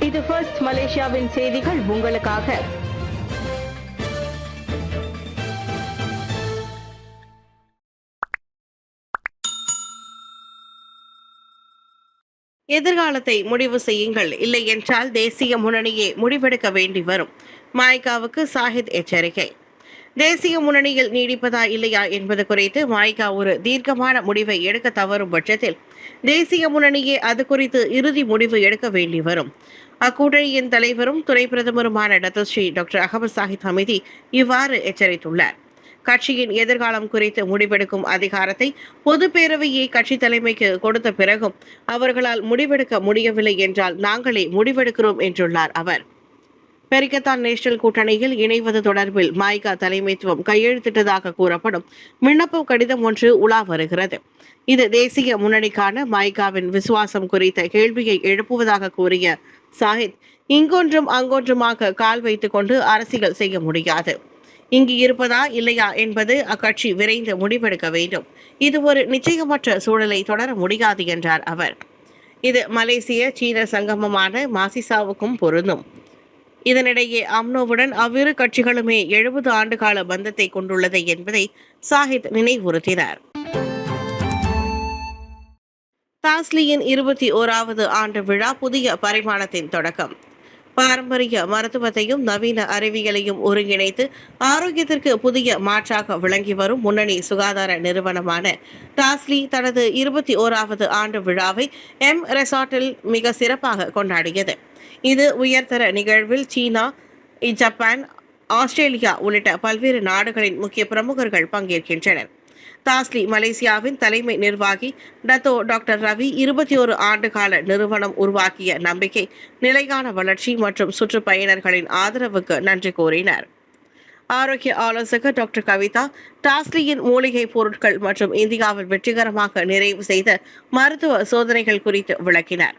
இது ஃபர்ஸ்ட் மலேசியாவின் செய்திகள் உங்களுக்காக. எதிர்காலத்தை முடிவு செய்யுங்கள், இல்லை என்றால் தேசிய முன்னணியே முடிவெடுக்க வேண்டி வரும். மாய்காவுக்கு சாஹித் எச்சரிக்கை. தேசிய முன்னணியில் நீடிப்பதா இல்லையா என்பது குறித்து மாய்கா ஒரு தீர்க்கமான முடிவை எடுக்க தவறும் பட்சத்தில் தேசிய முன்னணியே அது குறித்து இறுதி முடிவு எடுக்க வேண்டி வரும். அக்கூட்டணியின் தலைவரும் துணை பிரதமருமான டத்தோஸ்ரீ டாக்டர் அகமது சாஹித் ஹமீதி இவ்வாறு எச்சரித்துள்ளார். கட்சியின் எதிர்காலம் குறித்து முடிவெடுக்கும் அதிகாரத்தை பொதுப்பேரவையை கட்சி தலைமைக்கு கொடுத்த பிறகும் அவர்களால் முடிவெடுக்க முடியவில்லை என்றால் நாங்களே முடிவெடுக்கிறோம் என்றுள்ளார் அவர். பெரிக்கத்தான் நேஷனல் கூட்டணியில் இணைவது தொடர்பில் மாய்கா தலைமைத்துவம் கையெழுத்திட்டதாக கூறப்படும் விண்ணப்ப கடிதம் ஒன்று உலா வருகிறது. இது தேசிய முன்னணிக்கான மாய்காவின் விசுவாசம் குறித்த கேள்வியை எழுப்புவதாக கூறிய சாஹித், இங்கொன்றும் அங்கொன்றுமாக கால் வைத்துக் கொண்டு அரசியல் செய்ய முடியாது. இங்கு இருப்பதா இல்லையா என்பது அக்கட்சி விரைந்து முடிவெடுக்க வேண்டும். இது ஒரு நிச்சயமற்ற சூழலை தொடர முடியாது என்றார் அவர். இது மலேசிய சீன சங்கமமான மாசிசாவுக்கும் பொருந்தும். இதனிடையே அம்னோவுடன் அவ்விரு கட்சிகளுமே 70 ஆண்டுகால பந்தத்தை கொண்டுள்ளது என்பதை சாஹித் நினைவுறுத்தினார். தாஸ்லியின் 21வது ஆண்டு விழா புதிய பரிமாணத்தின் தொடக்கம். பாரம்பரிய மருத்துவத்தையும் நவீன அறிவியலையும் ஒருங்கிணைத்து ஆரோக்கியத்திற்கு புதிய மாற்றாக விளங்கி வரும் முன்னணி சுகாதார நிறுவனமான டாஸ்லி தனது 21வது ஆண்டு விழாவை ரெசார்ட்டில் மிக சிறப்பாக கொண்டாடியது. இது உயர்தர நிகழ்வில் சீனா, ஜப்பான், ஆஸ்திரேலியா உள்ளிட்ட பல்வேறு நாடுகளின் முக்கிய பிரமுகர்கள் பங்கேற்கின்றனர். தாஸ்லி மலேசியாவின் தலைமை நிர்வாகி டத்தோ டாக்டர் ரவி 21 ஆண்டுகால நிறுவனம் உருவாக்கிய நம்பிக்கை, நிலையான வளர்ச்சி மற்றும் சுற்றுப்பயணர்களின் ஆதரவுக்கு நன்றி கூறினார். ஆரோக்கிய ஆலோசகர் டாக்டர் கவிதா டாஸ்லியின் மூலிகை பொருட்கள் மற்றும் இந்தியாவில் வெற்றிகரமாக நிறைவு செய்த மருத்துவ சோதனைகள் குறித்து விளக்கினார்.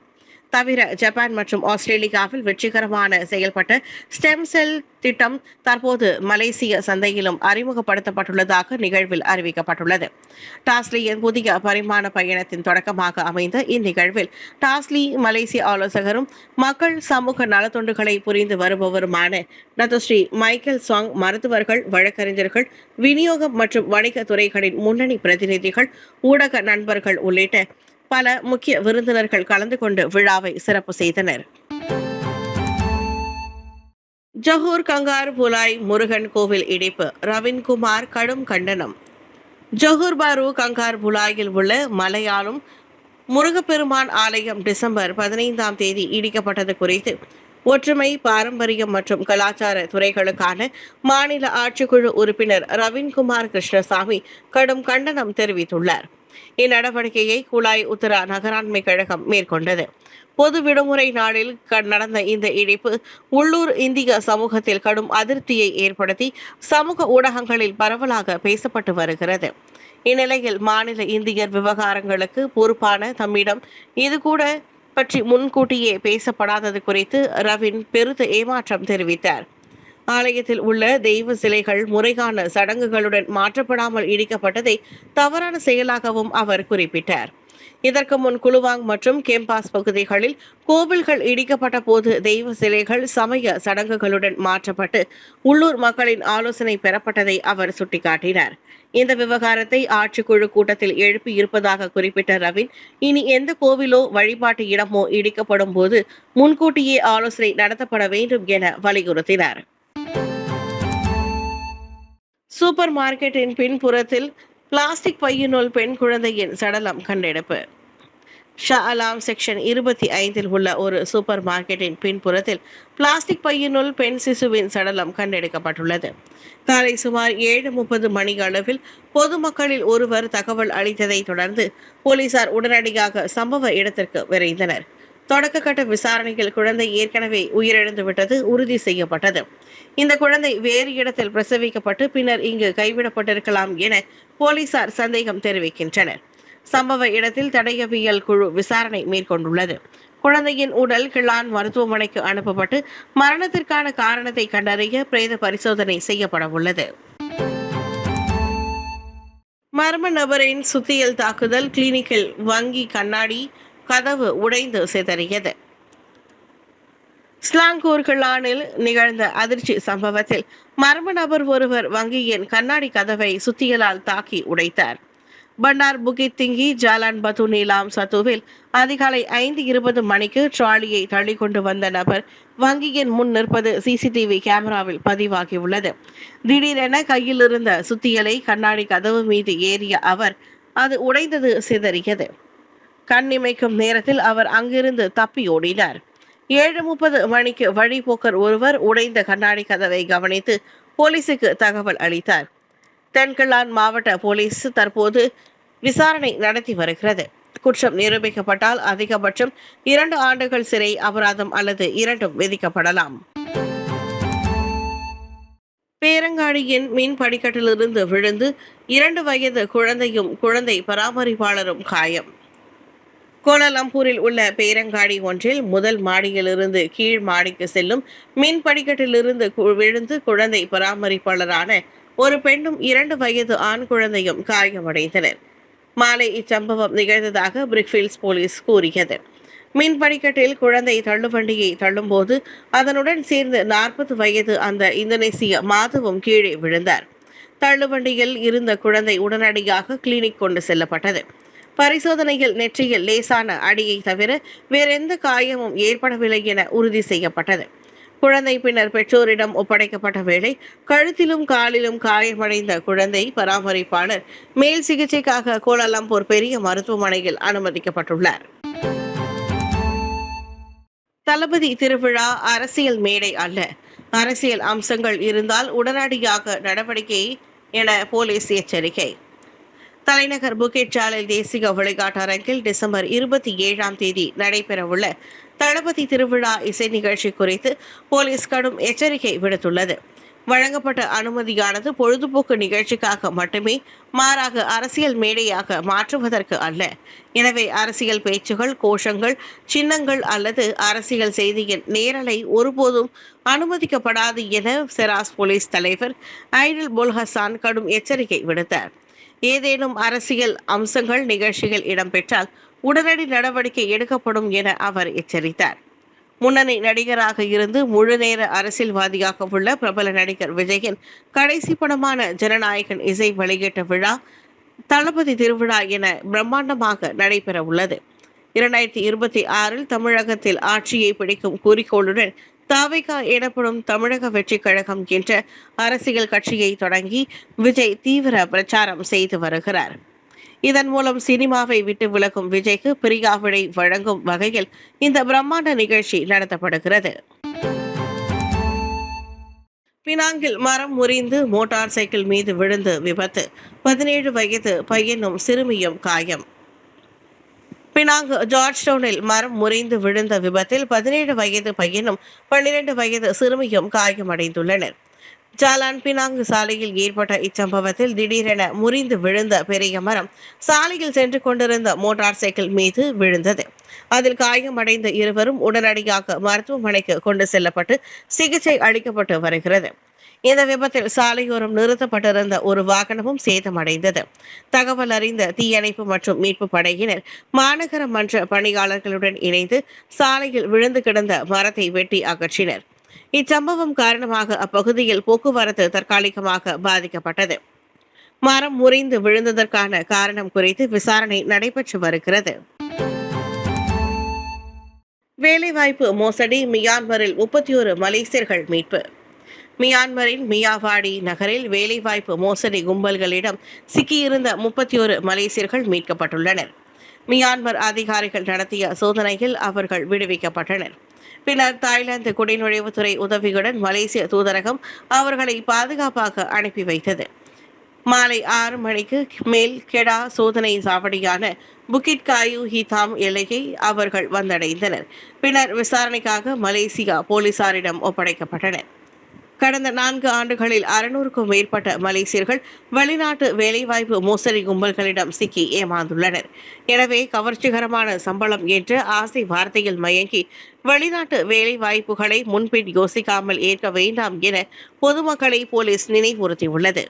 தவிர ஜப்பான் மற்றும் ஆஸ்திரேலியாவில் வெற்றிகரமான செயல்பட்ட ஸ்டெம் செல் திட்டம் தற்போது மலேசிய சந்தையிலும் அறிமுகப்படுத்தப்பட்டுள்ளதாக நிகழ்வில் அறிவிக்கப்பட்டுள்ளது. டாஸ்லியின் புதிய பரிமாண பயணத்தின் தொடக்கமாக அமைந்த இந்நிகழ்வில் டாஸ்லி மலேசிய ஆலோசகரும் மக்கள் சமூக நலத்தொண்டுகளை புரிந்து வருபவருமான டத்தோஸ்ரீ மைக்கேல் சாங், மருத்துவர்கள், வழக்கறிஞர்கள், விநியோகம் மற்றும் வணிக துறைகளின் முன்னணி பிரதிநிதிகள், ஊடக நண்பர்கள் உள்ளிட்ட பல முக்கிய விருந்தினர்கள் கலந்து கொண்டு விழாவை சிறப்பு செய்தனர். ஜொஹூர் கங்கார் புலாய் முருகன் கோவில் இடிப்பு, ரவின்குமார் கடும் கண்டனம். ஜொஹூர் பாரு கங்கார் புலாயில் உள்ள மலையாளம் முருகப்பெருமான் ஆலயம் டிசம்பர் 15ஆம் தேதி இடிக்கப்பட்டது குறித்து ஒற்றுமை, பாரம்பரியம் மற்றும் கலாச்சார துறைகளுக்கான மாநில ஆட்சிக்குழு உறுப்பினர் ரவின்குமார் கிருஷ்ணசாமி கடும் கண்டனம் தெரிவித்துள்ளார். இந்நடவடிக்கையை குலாய் உத்தரா நகராண்மை கழகம் மேற்கொண்டது. பொது விடுமுறை நாளில் நடந்த இந்த இடிப்பு உள்ளூர் இந்திய சமூகத்தில் கடும் அதிருப்தியை ஏற்படுத்தி சமூக ஊடகங்களில் பரவலாக பேசப்பட்டு வருகிறது. இந்நிலையில் மாநில இந்தியர் விவகாரங்களுக்கு பொறுப்பான தம்மிடம் இது கூட பற்றி முன்கூட்டியே பேசப்படாதது குறித்து ரவின் பெருத்த ஏமாற்றம் தெரிவித்தார். ஆலயத்தில் உள்ள தெய்வ சிலைகள் முறையான சடங்குகளுடன் மாற்றப்படாமல் இடிக்கப்பட்டதை தவறான செயலாகவும் அவர் குறிப்பிட்டார். இதற்கு முன் குலுவாங் மற்றும் கேம்பாஸ் பகுதிகளில் கோவில்கள் இடிக்கப்பட்ட போது தெய்வ சிலைகள் சமய சடங்குகளுடன் மாற்றப்பட்டு உள்ளூர் மக்களின் ஆலோசனை பெறப்பட்டதை அவர் சுட்டிக்காட்டினார். இந்த விவகாரத்தை ஆட்சிக்குழு கூட்டத்தில் எழுப்பி இருப்பதாக குறிப்பிட்ட ரவின், இனி எந்த கோவிலோ வழிபாட்டு இடமோ இடிக்கப்படும் போது முன்கூட்டியே ஆலோசனை நடத்தப்பட வேண்டும் என வலியுறுத்தினார். சூப்பர் மார்க்கெட்டின் பின்புறத்தில் பிளாஸ்டிக் பையினுள் பெண் குழந்தையின் சடலம் கண்டெடுப்பு. ஷா அலாம் செக்ஷன் 25 உள்ள ஒரு சூப்பர் மார்க்கெட்டின் பின்புறத்தில் பிளாஸ்டிக் பையினுள் பெண் சிசுவின் சடலம் கண்டெடுக்கப்பட்டுள்ளது. காலை சுமார் 7:30 மணி அளவில் பொதுமக்களில் ஒருவர் தகவல் அளித்ததை தொடர்ந்து போலீசார் உடனடியாக சம்பவ இடத்திற்கு விரைந்தனர். தொடக்க கட்ட விசாரணையில் குழந்தை ஏற்கனவே உயிரிழந்து விட்டது உறுதி செய்யப்பட்டது. இந்த குழந்தை வேறு இடத்தில் பிரசவிக்கப்பட்டு பின்னர் இங்கு கைவிடப்பட்டிருக்கலாம் என போலீசார் சந்தேகம் தெரிவிக்கின்றனர். சம்பவ இடத்தில் தடயவியல் குழு விசாரணை மேற்கொண்டுள்ளது. குழந்தையின் உடல் கிளான் மருத்துவமனைக்கு அனுப்பப்பட்டு மரணத்திற்கான காரணத்தை கண்டறிய பிரேத பரிசோதனை செய்யப்பட உள்ளது. மர்ம நபரின் சுத்தியல் தாக்குதல், கிளினிக்கில் வங்கி கண்ணாடி கதவு உடைந்து சிதறியது. ஸ்லாங்கூர் நிகழ்ந்த அதிர்ச்சி சம்பவத்தில் மர்ம நபர் ஒருவர் வங்கியின் கண்ணாடி கதவை சுத்தியலால் தாக்கி உடைத்தார். பண்டார் புகித் திங்கி ஜாலான் பத்து நீலாம் சத்துவில் அதிகாலை 5:20 மணிக்கு ட்ராலியை தள்ளி கொண்டு வந்த நபர் வங்கியின் முன் நிற்பது சிசிடிவி கேமராவில் பதிவாகியுள்ளது. திடீரென கையில் இருந்த சுத்தியலை கண்ணாடி கதவு மீது ஏறிய அவர் அது உடைந்தது சிதறியது. கண்ணிமைக்கும் நேரத்தில் அவர் அங்கிருந்து தப்பி ஓடினார். 7:30 மணிக்கு வழிபோக்கர் ஒருவர் உடைந்த கண்ணாடி கதவை கவனித்து போலீசுக்கு தகவல் அளித்தார். தென்கிழான் மாவட்ட போலீஸ் தற்போது விசாரணை நடத்தி வருகிறது. குற்றம் நிரூபிக்கப்பட்டால் அதிகபட்சம் 2 ஆண்டுகள் சிறை அபராதம் அல்லது இரண்டும் விதிக்கப்படலாம். பேரங்காடியின் மின் படிக்கட்டிலிருந்து விழுந்து 2 வயது குழந்தையும் குழந்தை பராமரிப்பாளரும் காயம். கோலாலம்பூரில் உள்ள பேரங்காடி ஒன்றில் முதல் மாடியிலிருந்து கீழ் மாடிக்கு செல்லும் மின் படிக்கட்டிலிருந்து விழுந்து குழந்தை பராமரிப்பாளரான ஒரு பெண்ணும் 2 வயது ஆண் குழந்தையும் காயமடைந்தனர். மாலை இச்சம்பவம் நிகழ்ந்ததாக பிரிக்ஃபீல்ட்ஸ் போலீஸ் கூறியது. மின் படிக்கட்டில் குழந்தை தள்ளுவண்டியை தள்ளும்போது அதனுடன் சேர்ந்து 40 வயது அந்த இந்தோனேசிய மாதவும் கீழே விழுந்தார். தள்ளுவண்டியில் இருந்த குழந்தை உடனடியாக கிளினிக் கொண்டு செல்லப்பட்டது. பரிசோதனையில் நெற்றியில் லேசான அடியை தவிர வேறெந்த காயமும் ஏற்படவில்லை என உறுதி செய்யப்பட்டது. குழந்தை பின்னர் பெற்றோரிடம் ஒப்படைக்கப்பட்ட வேளை கழுத்திலும் காலிலும் காயமடைந்த குழந்தை பராமரிப்பாளர் மேல் சிகிச்சைக்காக கோலாலம்பூர் பெரிய மருத்துவமனையில் அனுமதிக்கப்பட்டுள்ளார். தளபதி திருவிழா அரசியல் மேடை அல்ல. அரசியல் அம்சங்கள் இருந்தால் உடனடியாக நடவடிக்கை என போலீஸ் எச்சரிக்கை. தலைநகர் புகிட் ஜாலில் தேசிய விளையாட்டரங்கில் டிசம்பர் 27ஆம் தேதி நடைபெறவுள்ள தளபதி திருவிழா இசை நிகழ்ச்சி குறித்து போலீஸ் கடும் எச்சரிக்கை விடுத்துள்ளது. வழங்கப்பட்ட அனுமதியானது பொழுதுபோக்கு நிகழ்ச்சிக்காக மட்டுமே, மாறாக அரசியல் மேடையாக மாற்றுவதற்கு அல்ல. எனவே அரசியல் பேச்சுகள், கோஷங்கள், சின்னங்கள் அல்லது அரசியல் செய்தியின் நேரலை ஒருபோதும் அனுமதிக்கப்படாது என செராஸ் போலீஸ் தலைவர் ஐடில் புல்ஹசான் கடும் எச்சரிக்கை விடுத்தார். ஏதேனும் அரசியல் அம்சங்கள் நிகழ்ச்சியில் இடம்பெற்றால் உடனடி நடவடிக்கை எடுக்கப்படும் என அவர் எச்சரித்தார். முன்னணி நடிகராக இருந்து முழுநேர அரசியல்வாதியாக உள்ள பிரபல நடிகர் விஜயின் கடைசி படமான ஜனநாயகன் இசை வெளியீட்டு விழா தளபதி திருவிழா என பிரம்மாண்டமாக நடைபெற உள்ளது. 2026 தமிழகத்தில் ஆட்சியை பிடிக்கும் குறிக்கோளுடன் தாவேகா எனப்படும் தமிழக வெற்றி கழகம் என்ற அரசியல் கட்சியை தொடங்கி விஜய் தீவிர பிரச்சாரம் செய்து வருகிறார். இதன் மூலம் சினிமாவை விட்டு விலகும் விஜய்க்கு பிரியா விடை வழங்கும் வகையில் இந்த பிரம்மாண்ட நிகழ்ச்சி நடத்தப்படுகிறது. பினாங்கில் மரம் முறிந்து மோட்டார் சைக்கிள் மீது விழுந்து விபத்து, 17 வயது பையனும் சிறுமியும் காயம். பினாங் ஜார்ஜ் டவுனில் மரம் முறிந்து விழுந்த விபத்தில் 17 வயது பையனும் 12 வயது சிறுமியும் காயமடைந்துள்ளனர். ஜாலான் பினாங் சாலையில் ஏற்பட்ட இச்சம்பவத்தில் திடீரென முறிந்து விழுந்த பெரிய மரம் சாலையில் சென்று கொண்டிருந்த மோட்டார் சைக்கிள் மீது விழுந்தது. அதில் காயமடைந்த இருவரும் உடனடியாக மருத்துவமனைக்கு கொண்டு செல்லப்பட்டு சிகிச்சை அளிக்கப்பட்டு வருகிறது. இந்த விபத்தில் சாலையோரம் நிறுத்தப்பட்டிருந்த ஒரு வாகனமும் சேதமடைந்தது. தகவல் அறிந்த தீயணைப்பு மற்றும் மீட்பு படையினர் மாநகர மன்ற பணியாளர்களுடன் இணைந்து சாலையில் விழுந்து கிடந்த மரத்தை வெட்டி அகற்றினர். இச்சம்பவம் காரணமாக அப்பகுதியில் போக்குவரத்து தற்காலிகமாக பாதிக்கப்பட்டது. மரம் முறிந்து விழுந்ததற்கான காரணம் குறித்து விசாரணை நடைபெற்று வருகிறது. வேலைவாய்ப்பு மோசடி, மியான்மரில் 31 மலேசியர்கள் மீட்பு. மியான்மரின் மியாவாடி நகரில் வேலைவாய்ப்பு மோசடி கும்பல்களிடம் சிக்கியிருந்த 31 மலேசியர்கள் மீட்கப்பட்டுள்ளனர். மியான்மர் அதிகாரிகள் நடத்திய சோதனையில் அவர்கள் விடுவிக்கப்பட்டனர். பின்னர் தாய்லாந்து குடிநுழைவுத்துறை உதவியுடன் மலேசிய தூதரகம் அவர்களை பாதுகாப்பாக அனுப்பி வைத்தது. மாலை 6 மணிக்கு மேல் கெடா சோதனை சாவடியான புகிட் காயு ஹிதாம் எல்லையை அவர்கள் வந்தடைந்தனர். பின்னர் விசாரணைக்காக மலேசியா போலீசாரிடம் ஒப்படைக்கப்பட்டனர். கடந்த 4 ஆண்டுகளில் 600க்கும் மேற்பட்ட மலேசியர்கள் வெளிநாட்டு வேலைவாய்ப்பு மோசடி கும்பல்களிடம் சிக்கி ஏமாந்துள்ளனர். எனவே கவர்ச்சிகரமான சம்பளம் என்ற ஆசை வார்த்தையில் மயங்கி வெளிநாட்டு வேலைவாய்ப்புகளை முன்பின் யோசிக்காமல் ஏற்க வேண்டாம் என பொதுமக்களை போலீஸ் நினைவுறுத்தியுள்ளது.